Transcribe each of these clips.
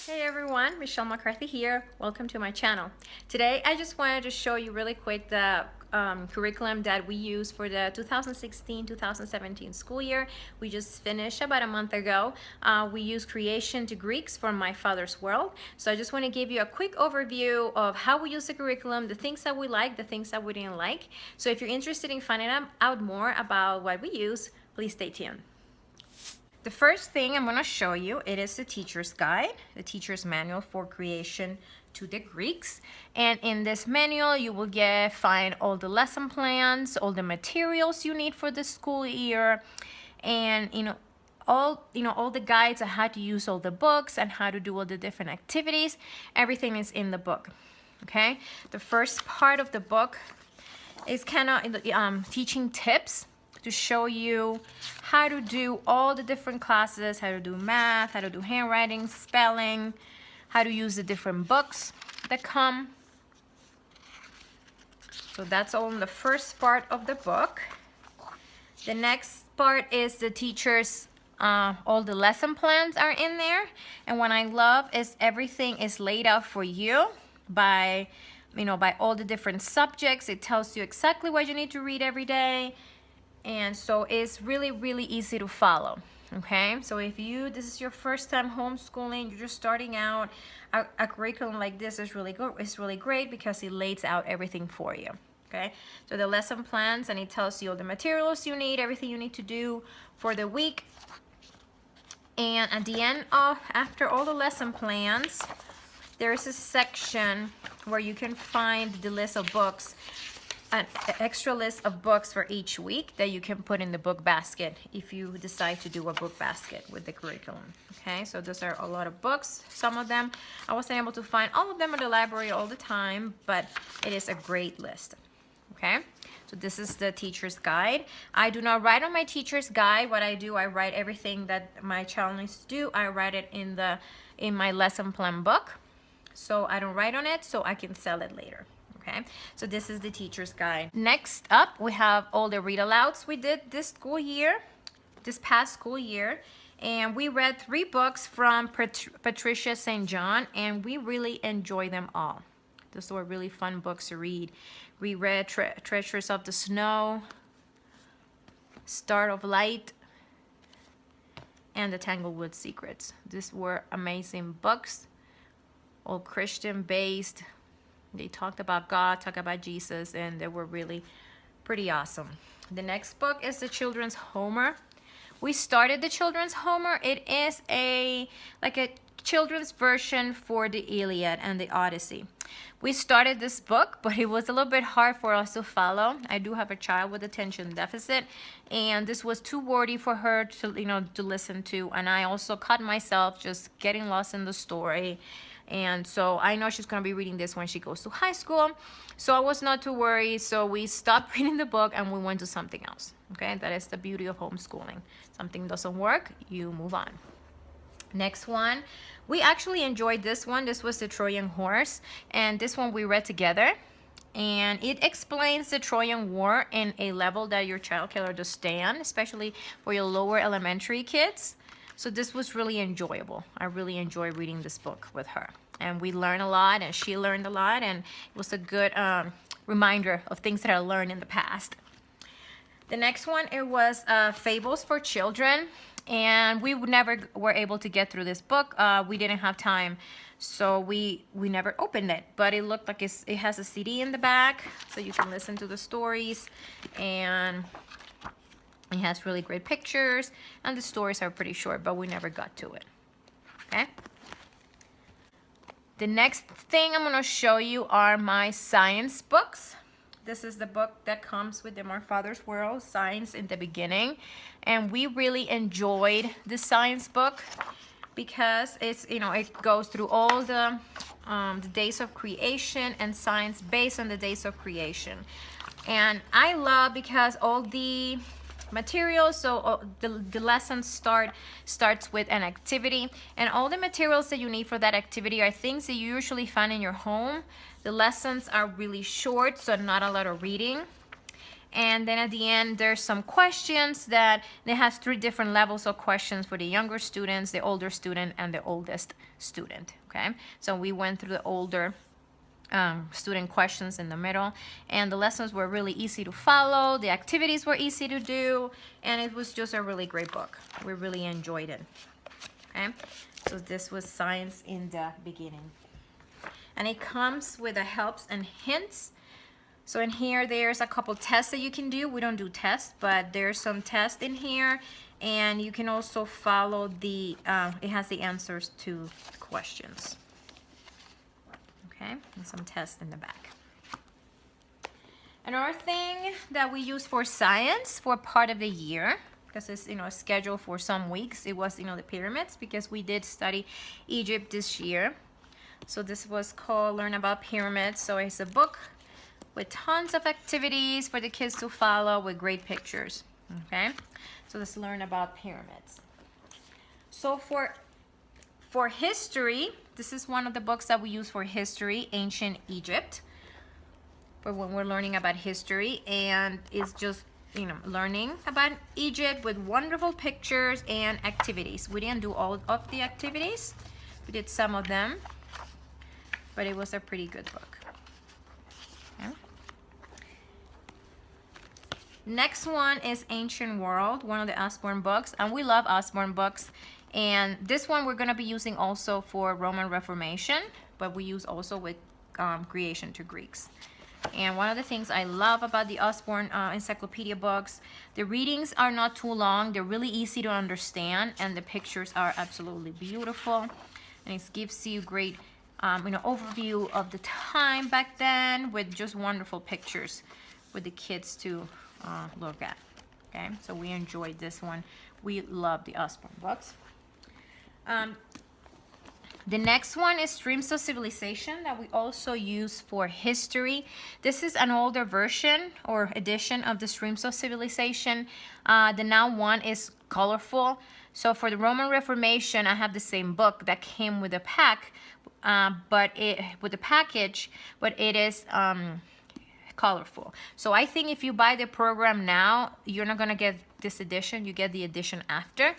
Hey everyone, Michelle McCarthy here. Welcome to my channel. Today I just wanted to show you really quick the curriculum that we use for the 2016-2017 school year. We just finished about a month ago. We use Creation to Greeks from My Father's World. So I just want to give you a quick overview of how we use the curriculum, the things that we like, the things that we didn't like. So if you're interested in finding out more about what we use, please stay tuned. The first thing I'm going to show you, it is the teacher's guide, the teacher's manual for Creation to the Greeks. And in this manual, you will find all the lesson plans, all the materials you need for the school year, and all the guides on how to use all the books and how to do all the different activities. Everything is in the book. Okay, the first part of the book is kind of teaching tips to show you how to do all the different classes, how to do math, how to do handwriting, spelling, how to use the different books that come. So that's all in the first part of the book. The next part is the teacher's, all the lesson plans are in there. And what I love is everything is laid out for you by all the different subjects. It tells you exactly what you need to read every day. And so it's really, really easy to follow. Okay, so if this is your first time homeschooling, you're just starting out, a curriculum like this is really good. It's really great because it lays out everything for you. Okay, so the lesson plans, and it tells you all the materials you need, everything you need to do for the week. And at the end after all the lesson plans, there is a section where you can find the list of books, an extra list of books for each week that you can put in the book basket if you decide to do a book basket with the curriculum. Okay, so those are a lot of books. Some of them I wasn't able to find all of them at the library all the time, but it is a great list. Okay, so this is the teacher's guide. I do not write on my teacher's guide. What I do, I write everything that my child needs to do. I write it in my lesson plan book, so I don't write on it so I can sell it later. Okay, so this is the teacher's guide. Next up, we have all the Riddle Outs we did this past school year. And we read 3 books from Patricia St. John, and we really enjoyed them all. Those were really fun books to read. We read Treasures of the Snow, Star of Light, and The Tanglewood Secrets. These were amazing books, all Christian based. They talked about God, talked about Jesus, and they were really pretty awesome. The next book is the Children's Homer. We started the Children's Homer. It is like a children's version for the Iliad and the Odyssey. We started this book, but it was a little bit hard for us to follow. I do have a child with attention deficit, and this was too wordy for her to listen to. And I also caught myself just getting lost in the story. And so I know she's going to be reading this when she goes to high school. So I was not too worried. So we stopped reading the book and we went to something else. Okay, that is the beauty of homeschooling. Something doesn't work, you move on. Next one, we actually enjoyed this one. This was the Trojan Horse. And this one we read together. And it explains the Trojan War in a level that your child can understand, especially for your lower elementary kids. So this was really enjoyable. I really enjoyed reading this book with her. And we learned a lot, and she learned a lot, and it was a good reminder of things that I learned in the past. The next one, it was Fables for Children. And we never were able to get through this book. We didn't have time, so we never opened it. But it looked like it has a CD in the back, so you can listen to the stories. And it has really great pictures, and the stories are pretty short, but we never got to it. Okay. The next thing I'm going to show you are my science books. This is the book that comes with the My Father's World, Science in the Beginning. And we really enjoyed the science book because it goes through all the days of creation and science based on the days of creation. And I love because all the materials, so the lesson starts with an activity, and all the materials that you need for that activity are things that you usually find in your home. The lessons are really short, so not a lot of reading, And then at the end, there's some questions that it has 3 different levels of questions for the younger students, the older student, and the oldest student. Okay, so we went through the older student questions in the middle, and the lessons were really easy to follow, the activities were easy to do, and it was just a really great book. We really enjoyed it. Okay, so this was Science in the Beginning, and it comes with the helps and hints. So in here there's a couple tests that you can do. We don't do tests, but there's some tests in here, and you can also follow the it has the answers to questions. Okay, and some tests in the back. Another thing that we use for science for part of the year, because it's scheduled for some weeks, it was the pyramids, because we did study Egypt this year. So this was called Learn About Pyramids. So it's a book with tons of activities for the kids to follow with great pictures. Okay, so let's learn about pyramids. So for history, this is one of the books that we use for history, Ancient Egypt, for when we're learning about history, and it's just learning about Egypt with wonderful pictures and activities. We didn't do all of the activities, we did some of them, but it was a pretty good book. Okay. Next one is Ancient World, one of the Osborne books, and we love Osborne books. And this one we're going to be using also for Roman Reformation, but we use also with Creation to Greeks. And one of the things I love about the Osborne encyclopedia books, the readings are not too long, they're really easy to understand, and the pictures are absolutely beautiful. And it gives you great overview of the time back then with just wonderful pictures with the kids to look at. Okay, so we enjoyed this one. We love the Osborne books. The next one is Streams of Civilization, that we also use for history. This is an older version or edition of the Streams of Civilization. The now one is colorful. So for the Roman Reformation, I have the same book that came with a pack, with the package, but it is colorful. So I think if you buy the program now, you're not gonna get this edition, you get the edition after.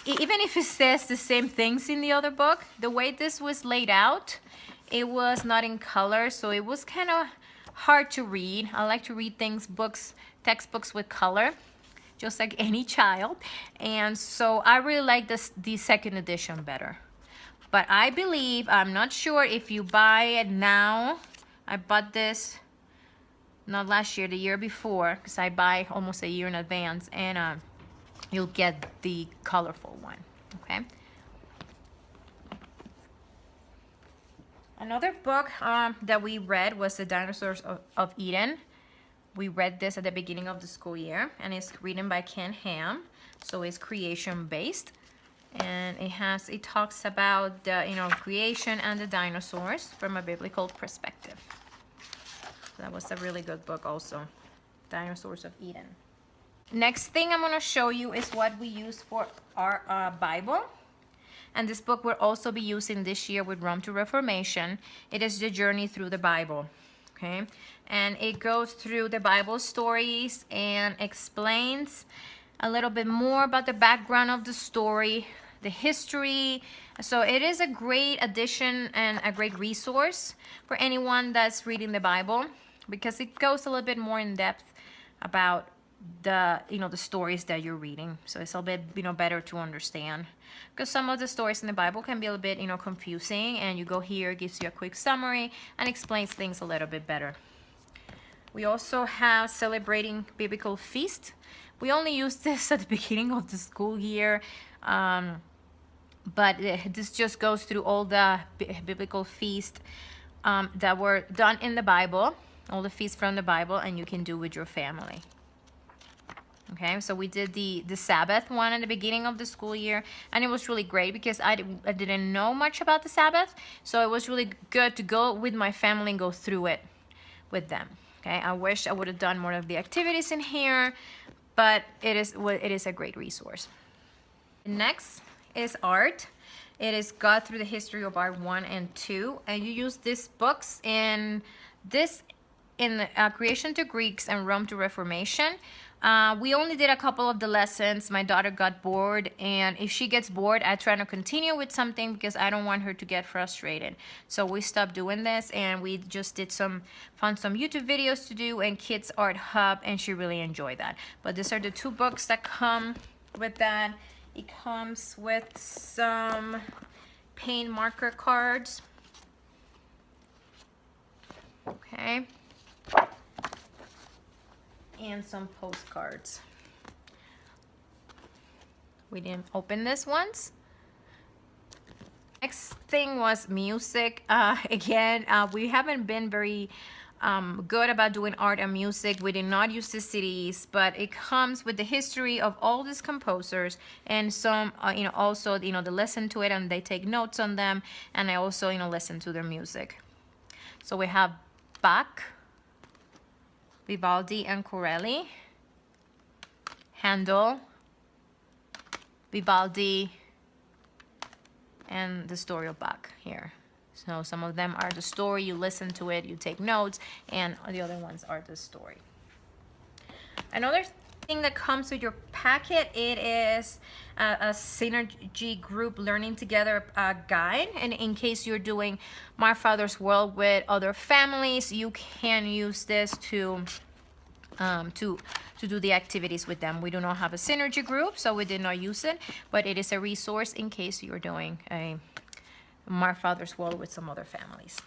Even if it says the same things in the other book, the way this was laid out, it was not in color, so it was kind of hard to read. I like to read textbooks with color, just like any child. And so I really like the second edition better. But I believe, I'm not sure if you buy it now. I bought this not last year, the year before, because I buy almost a year in advance, and you'll get the colorful one. Okay. Another book that we read was The Dinosaurs of Eden. We read this at the beginning of the school year, and it's written by Ken Ham, so it's creation based, and it talks about the creation and the dinosaurs from a biblical perspective. So that was a really good book also, Dinosaurs of Eden. Next thing I'm going to show you is what we use for our Bible. And this book we'll also be using this year with Rome to Reformation. It is the Journey Through the Bible. Okay, and it goes through the Bible stories and explains a little bit more about the background of the story, the history. So it is a great addition and a great resource for anyone that's reading the Bible, because it goes a little bit more in depth about the stories that you're reading. So it's a bit better to understand, because some of the stories in the Bible can be a little bit confusing, and you go here, it gives you a quick summary and explains things a little bit better. We also have Celebrating Biblical Feast. We only use this at the beginning of the school year, but this just goes through all the biblical feasts that were done in the Bible, all the feasts from the Bible, and you can do with your family. Okay, so we did the Sabbath one at the beginning of the school year, and it was really great because I didn't know much about the Sabbath, so it was really good to go with my family and go through it with them. Okay, I wish I would have done more of the activities in here, but it is a great resource. Next is art. It is God Through the History of Art 1 and 2, and you use these books in this in Creation to Greeks and Rome to Reformation. We only did a couple of the lessons. My daughter got bored, and if she gets bored, I try to continue with something because I don't want her to get frustrated. So we stopped doing this, and we just found some YouTube videos to do and Kids Art Hub, and she really enjoyed that. But these are the 2 books that come with that. It comes with some paint marker cards. Okay. And some postcards. We didn't open this once. Next thing was music. Again, we haven't been very good about doing art and music. We did not use the CDs, but it comes with the history of all these composers and some, also, they listen to it and they take notes on them, and I also, listen to their music. So we have Bach, Vivaldi and Corelli, Handel, Vivaldi, and the story of Bach here. So some of them are the story, you listen to it, you take notes, and the other ones are the story. Another thing that comes with your packet, it is a synergy group learning together guide, and in case you're doing My Father's World with other families, you can use this to do the activities with them. We do not have a synergy group, so we did not use it, but it is a resource in case you're doing a My Father's World with some other families.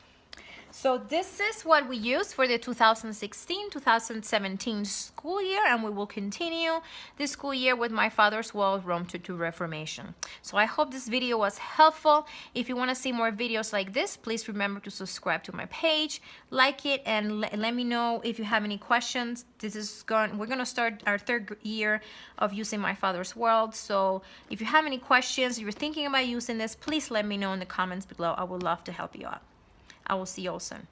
So this is what we use for the 2016-2017 school year, and we will continue this school year with My Father's World, Rome to Reformation. So I hope this video was helpful. If you want to see more videos like this, please remember to subscribe to my page, like it, and let me know if you have any questions. We're going to start our 3rd year of using My Father's World. So if you have any questions, you're thinking about using this, please let me know in the comments below. I would love to help you out. I will see you all soon.